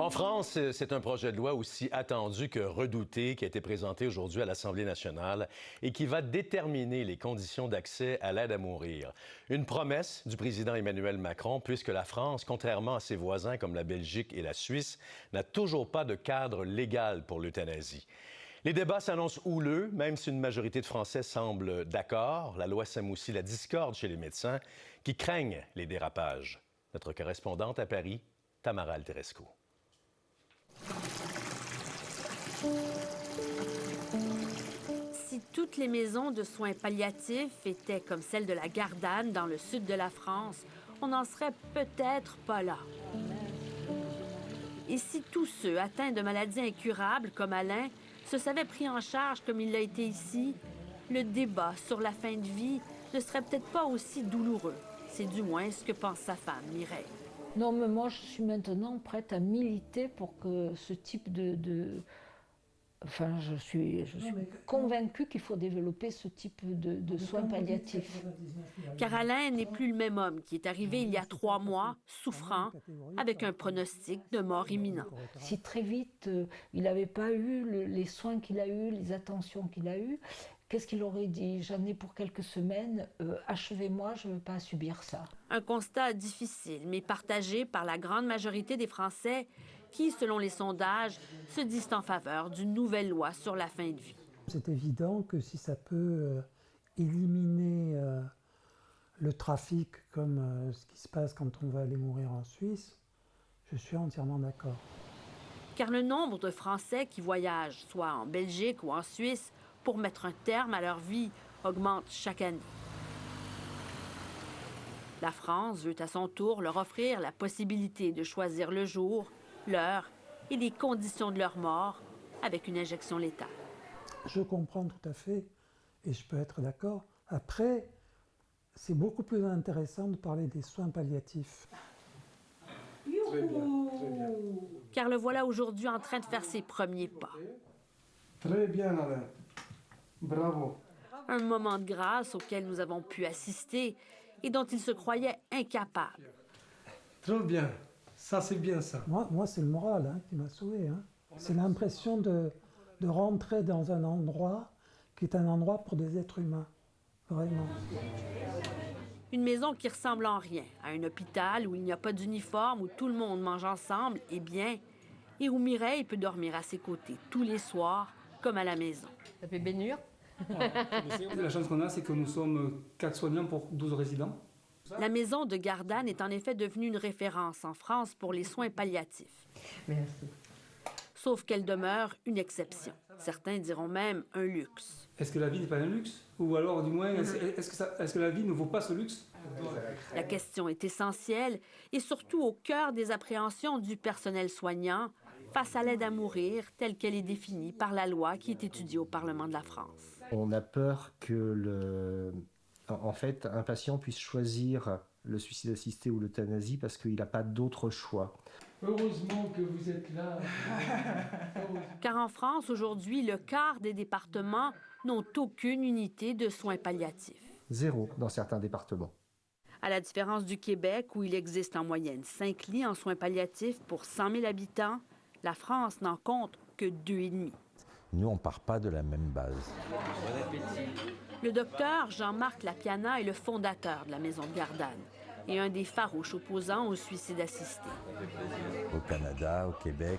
En France, c'est un projet de loi aussi attendu que redouté qui a été présenté aujourd'hui à l'Assemblée nationale et qui va déterminer les conditions d'accès à l'aide à mourir. Une promesse du président Emmanuel Macron, puisque la France, contrairement à ses voisins comme la Belgique et la Suisse, n'a toujours pas de cadre légal pour l'euthanasie. Les débats s'annoncent houleux, même si une majorité de Français semble d'accord. La loi sème aussi la discorde chez les médecins qui craignent les dérapages. Notre correspondante à Paris, Tamara Alterescu. Si toutes les maisons de soins palliatifs étaient comme celle de la Gardanne dans le sud de la France, on n'en serait peut-être pas là. Et si tous ceux atteints de maladies incurables, comme Alain, se savaient pris en charge comme il l'a été ici, le débat sur la fin de vie ne serait peut-être pas aussi douloureux. C'est du moins ce que pense sa femme, Mireille. Non, mais moi, je suis maintenant prête à militer pour que ce type Enfin, je suis convaincue qu'il faut développer ce type de soins palliatifs. Car Alain n'est plus le même homme qui est arrivé il y a 3 mois, souffrant, avec un pronostic de mort imminent. Si très vite, il n'avait pas eu les soins qu'il a eus, les attentions qu'il a eues, qu'est-ce qu'il aurait dit? J'en ai pour quelques semaines, achevez-moi, je ne veux pas subir ça. Un constat difficile, mais partagé par la grande majorité des Français qui, selon les sondages, se disent en faveur d'une nouvelle loi sur la fin de vie. C'est évident que si ça peut éliminer le trafic comme ce qui se passe quand on va aller mourir en Suisse, je suis entièrement d'accord. Car le nombre de Français qui voyagent, soit en Belgique ou en Suisse, pour mettre un terme à leur vie, augmente chaque année. La France veut à son tour leur offrir la possibilité de choisir le jour, l'heure et les conditions de leur mort avec une injection létale. Je comprends tout à fait et je peux être d'accord. Après, c'est beaucoup plus intéressant de parler des soins palliatifs. Très bien, très bien. Car le voilà aujourd'hui en train de faire ses premiers pas. Très bien, Alain. Bravo. Un moment de grâce auquel nous avons pu assister et dont il se croyait incapable. Très bien. Ça, c'est bien, ça. Moi c'est le moral qui m'a sauvé. C'est l'impression de rentrer dans un endroit qui est un endroit pour des êtres humains. Vraiment. Une maison qui ressemble en rien à un hôpital où il n'y a pas d'uniforme, où tout le monde mange ensemble et bien, et où Mireille peut dormir à ses côtés tous les soirs, comme à la maison. Ça fait bénure. La chance qu'on a, c'est que nous sommes 4 soignants pour 12 résidents. La maison de Gardanne est en effet devenue une référence en France pour les soins palliatifs. Merci. Sauf qu'elle demeure une exception. Certains diront même un luxe. Est-ce que la vie n'est pas un luxe? Ou alors, du moins, est-ce que la vie ne vaut pas ce luxe? La question est essentielle et surtout au cœur des appréhensions du personnel soignant face à l'aide à mourir telle qu'elle est définie par la loi qui est étudiée au Parlement de la France. On a peur que en fait, un patient puisse choisir le suicide assisté ou l'euthanasie parce qu'il n'a pas d'autre choix. Heureusement que vous êtes là. Car en France, aujourd'hui, le quart des départements n'ont aucune unité de soins palliatifs. 0 dans certains départements. À la différence du Québec, où il existe en moyenne 5 lits en soins palliatifs pour 100 000 habitants, la France n'en compte que 2,5. Nous, on ne part pas de la même base. Bon appétit. Le docteur Jean-Marc Lapiana est le fondateur de la Maison de Gardanne et un des farouches opposants au suicide assisté. Au Canada, au Québec,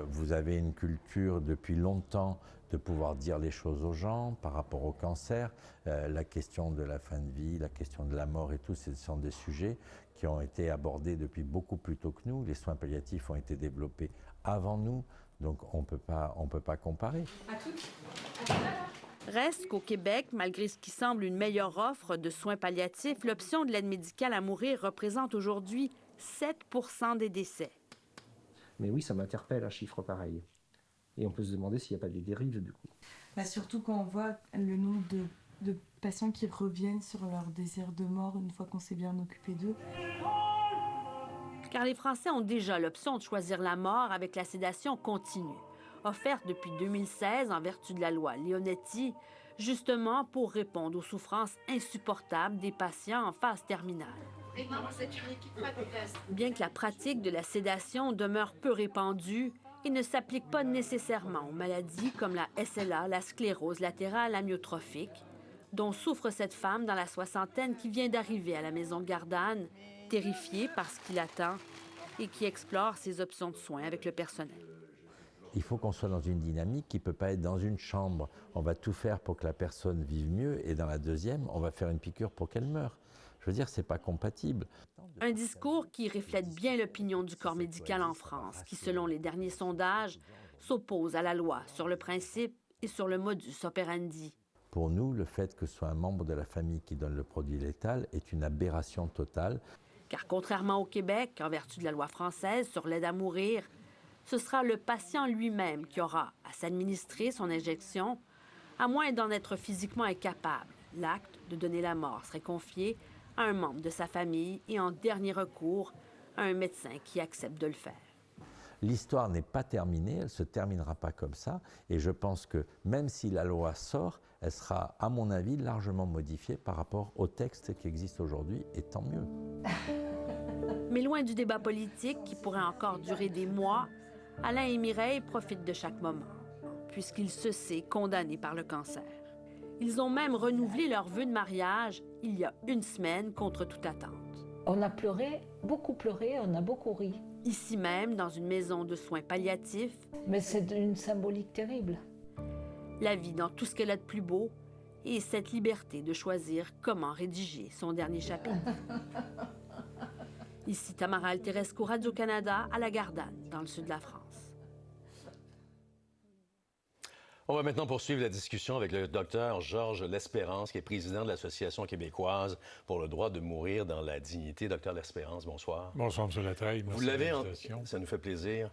vous avez une culture depuis longtemps de pouvoir dire les choses aux gens par rapport au cancer. La question de la fin de vie, la question de la mort et tout, ce sont des sujets qui ont été abordés depuis beaucoup plus tôt que nous. Les soins palliatifs ont été développés avant nous, donc on peut pas comparer. À toutes. Reste qu'au Québec, malgré ce qui semble une meilleure offre de soins palliatifs, l'option de l'aide médicale à mourir représente aujourd'hui 7 % des décès. Mais oui, ça m'interpelle un chiffre pareil. Et on peut se demander s'il n'y a pas des dérives du coup. Surtout quand on voit le nombre de patients qui reviennent sur leur désir de mort une fois qu'on s'est bien occupé d'eux. Car les Français ont déjà l'option de choisir la mort avec la sédation continue, offerte depuis 2016 en vertu de la loi Leonetti, justement pour répondre aux souffrances insupportables des patients en phase terminale. Bien que la pratique de la sédation demeure peu répandue et ne s'applique pas nécessairement aux maladies comme la SLA, la sclérose latérale amyotrophique, dont souffre cette femme dans la soixantaine qui vient d'arriver à la maison Gardanne, terrifiée par ce qui l'attend et qui explore ses options de soins avec le personnel. Il faut qu'on soit dans une dynamique qui ne peut pas être dans une chambre. On va tout faire pour que la personne vive mieux et dans la deuxième, on va faire une piqûre pour qu'elle meure. Je veux dire, ce n'est pas compatible. Un discours qui reflète bien l'opinion du corps médical en France, qui, selon les derniers sondages, s'oppose à la loi sur le principe et sur le modus operandi. Pour nous, le fait que ce soit un membre de la famille qui donne le produit létal est une aberration totale. Car contrairement au Québec, en vertu de la loi française sur l'aide à mourir, ce sera le patient lui-même qui aura à s'administrer son injection, à moins d'en être physiquement incapable. L'acte de donner la mort serait confié à un membre de sa famille et, en dernier recours, à un médecin qui accepte de le faire. L'histoire n'est pas terminée, elle ne se terminera pas comme ça. Et je pense que même si la loi sort, elle sera, à mon avis, largement modifiée par rapport au texte qui existe aujourd'hui, et tant mieux. Mais loin du débat politique qui pourrait encore durer des mois, Alain et Mireille profitent de chaque moment, puisqu'ils se savent condamnés par le cancer. Ils ont même renouvelé leur vœu de mariage il y a une semaine contre toute attente. On a pleuré, on a beaucoup ri. Ici même, dans une maison de soins palliatifs. Mais c'est une symbolique terrible. La vie dans tout ce qu'elle a de plus beau et cette liberté de choisir comment rédiger son dernier chapitre. Ici Tamara Alterescu, Radio-Canada, à la Gardanne, dans le sud de la France. On va maintenant poursuivre la discussion avec le docteur Georges L'Espérance, qui est président de l'Association québécoise pour le droit de mourir dans la dignité. Docteur L'Espérance, bonsoir. Bonsoir, M. Lataille. Vous l'avez, ça nous fait plaisir.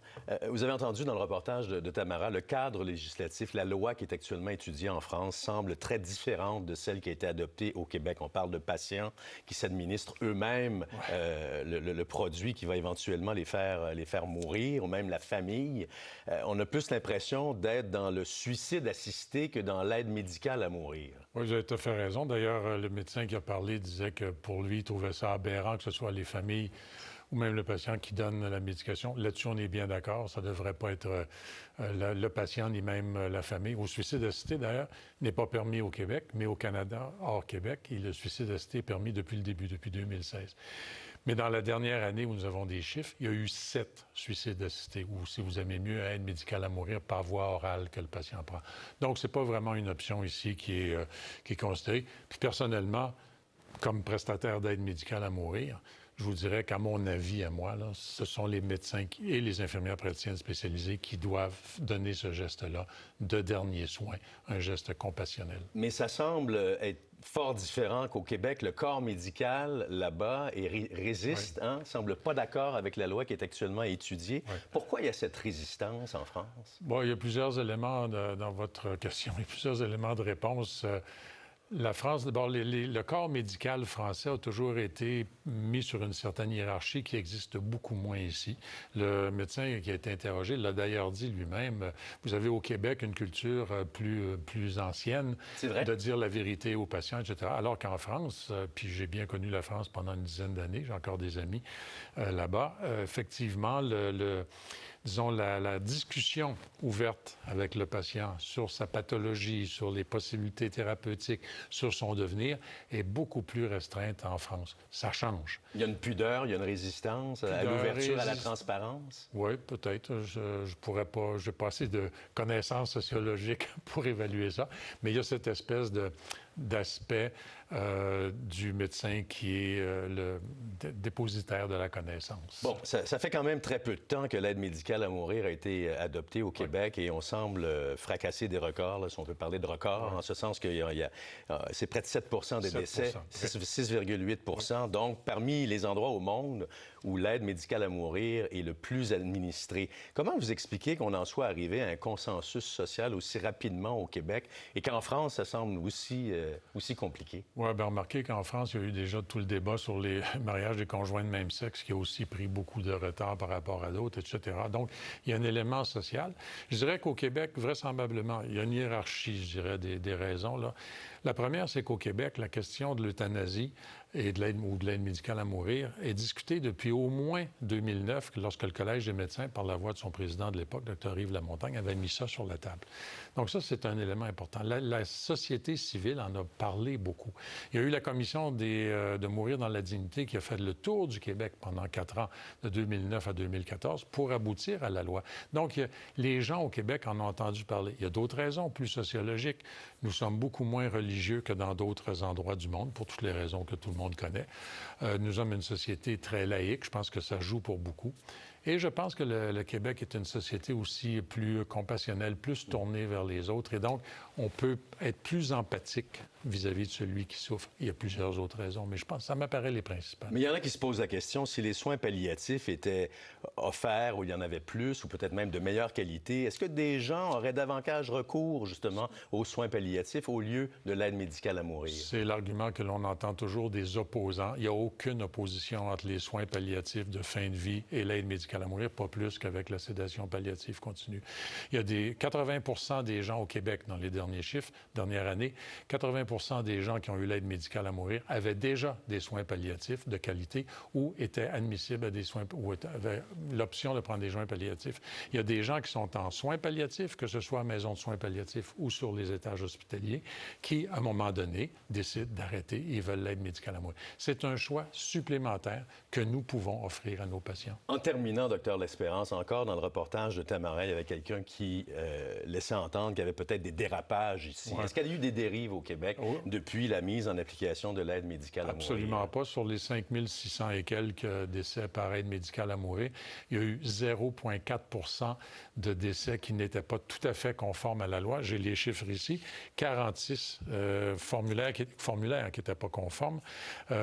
Vous avez entendu dans le reportage de Tamara, le cadre législatif, la loi qui est actuellement étudiée en France semble très différente de celle qui a été adoptée au Québec. On parle de patients qui s'administrent eux-mêmes le produit qui va éventuellement les faire mourir, ou même la famille. On a plus l'impression d'être dans le suicide assisté que dans l'aide médicale à mourir. Oui, vous avez tout à fait raison. D'ailleurs, le médecin qui a parlé disait que pour lui, il trouvait ça aberrant que ce soit les familles ou même le patient qui donne la médication. Là-dessus, on est bien d'accord. Ça ne devrait pas être le patient ni même la famille. Au suicide assisté, d'ailleurs, n'est pas permis au Québec, mais au Canada, hors Québec, et le suicide assisté est permis depuis le début, depuis 2016. Mais dans la dernière année où nous avons des chiffres, il y a eu 7 suicides assistés, ou si vous aimez mieux, aide médicale à mourir par voie orale que le patient prend. Donc, ce n'est pas vraiment une option ici qui est considérée. Puis personnellement, comme prestataire d'aide médicale à mourir, je vous dirais qu'à mon avis, à moi, là, ce sont les médecins et les infirmières praticiennes spécialisées qui doivent donner ce geste-là de dernier soin, un geste compassionnel. Mais ça semble être fort différent qu'au Québec. Le corps médical, là-bas, résiste, oui. Semble pas d'accord avec la loi qui est actuellement étudiée. Oui. Pourquoi il y a cette résistance en France? Bon, il y a plusieurs éléments dans votre question. Il y a plusieurs éléments de réponse. La France, d'abord, le corps médical français a toujours été mis sur une certaine hiérarchie qui existe beaucoup moins ici. Le médecin qui a été interrogé l'a d'ailleurs dit lui-même. Vous avez au Québec une culture plus ancienne de dire la vérité aux patients, etc. Alors qu'en France, puis j'ai bien connu la France pendant une dizaine d'années, j'ai encore des amis là-bas, effectivement, disons, la discussion ouverte avec le patient sur sa pathologie, sur les possibilités thérapeutiques, sur son devenir, est beaucoup plus restreinte en France. Ça change. Il y a une pudeur, il y a une résistance à l'ouverture, à la transparence? Oui, peut-être. Je pourrais pas... J'ai pas assez de connaissances sociologiques pour évaluer ça, mais il y a cette espèce d'aspect du médecin qui est le dépositaire de la connaissance. Bon, ça fait quand même très peu de temps que l'aide médicale à mourir a été adoptée au Québec et on semble fracasser des records, là, si on peut parler de records, en ce sens que c'est près de 7 des décès, 6,8 Donc, parmi les endroits au monde où l'aide médicale à mourir est le plus administrée. Comment vous expliquez qu'on en soit arrivé à un consensus social aussi rapidement au Québec et qu'en France, ça semble aussi compliqué? Oui, bien, remarquez qu'en France, il y a eu déjà tout le débat sur les mariages des conjoints de même sexe qui a aussi pris beaucoup de retard par rapport à d'autres, etc. Donc, il y a un élément social. Je dirais qu'au Québec, vraisemblablement, il y a une hiérarchie, je dirais, des raisons, là. La première, c'est qu'au Québec, la question de l'euthanasie et de l'aide ou de l'aide médicale à mourir est discutée depuis au moins 2009, lorsque le Collège des médecins, par la voix de son président de l'époque, Dr. Yves Lamontagne, avait mis ça sur la table. Donc ça, c'est un élément important. La société civile en a parlé beaucoup. Il y a eu la commission de mourir dans la dignité qui a fait le tour du Québec pendant 4 ans, de 2009 à 2014, pour aboutir à la loi. Donc, les gens au Québec en ont entendu parler. Il y a d'autres raisons plus sociologiques. Nous sommes beaucoup moins religieux que dans d'autres endroits du monde, pour toutes les raisons que tout le monde connaît. Nous sommes une société très laïque. Je pense que ça joue pour beaucoup. Et je pense que le Québec est une société aussi plus compassionnelle, plus tournée vers les autres. Et donc, on peut être plus empathique vis-à-vis de celui qui souffre. Il y a plusieurs autres raisons, mais je pense que ça m'apparaît les principales. Mais il y en a qui se posent la question, si les soins palliatifs étaient offerts, ou il y en avait plus, ou peut-être même de meilleure qualité, est-ce que des gens auraient davantage recours, justement, aux soins palliatifs au lieu de l'aide médicale à mourir? C'est l'argument que l'on entend toujours des opposants. Il n'y a aucune opposition entre les soins palliatifs de fin de vie et l'aide médicale à mourir, pas plus qu'avec la sédation palliative continue. Il y a 80 des gens au Québec, dans les derniers chiffres, dernière année, 80 des gens qui ont eu l'aide médicale à mourir avaient déjà des soins palliatifs de qualité ou étaient admissibles à des soins, ou avaient l'option de prendre des soins palliatifs. Il y a des gens qui sont en soins palliatifs, que ce soit à maison de soins palliatifs ou sur les étages hospitaliers, qui, à un moment donné, décident d'arrêter et veulent l'aide médicale à mourir. C'est un choix supplémentaire que nous pouvons offrir à nos patients. En terminant, Dr. L'Espérance, encore dans le reportage de Tamareille, avec quelqu'un qui laissait entendre qu'il y avait peut-être des dérapages ici. Ouais. Est-ce qu'il y a eu des dérives au Québec depuis la mise en application de l'aide médicale à mourir? Absolument pas. Sur les 5600 et quelques décès par aide médicale à mourir, il y a eu 0,4 de décès qui n'étaient pas tout à fait conformes à la loi. J'ai les chiffres ici. 46 formulaires qui n'étaient pas conformes,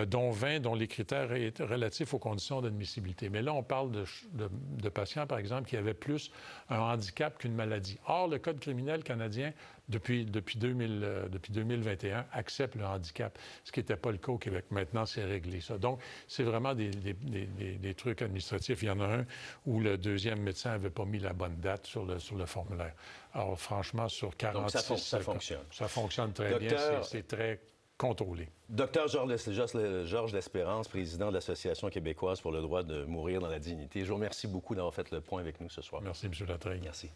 dont 20 dont les critères étaient relatifs aux conditions d'admissibilité. Mais là, on parle de patients, par exemple, qui avaient plus un handicap qu'une maladie. Or, le Code criminel canadien, depuis 2021, accepte le handicap, ce qui n'était pas le cas au Québec. Maintenant, c'est réglé, ça. Donc, c'est vraiment des trucs administratifs. Il y en a un où le deuxième médecin n'avait pas mis la bonne date sur le formulaire. Alors, franchement, sur 46... Donc, ça fonctionne. Ça fonctionne très bien. C'est très contrôlé. Docteur Georges L'Espérance, président de l'Association québécoise pour le droit de mourir dans la dignité. Je vous remercie beaucoup d'avoir fait le point avec nous ce soir. Merci, M. Latreille. Merci.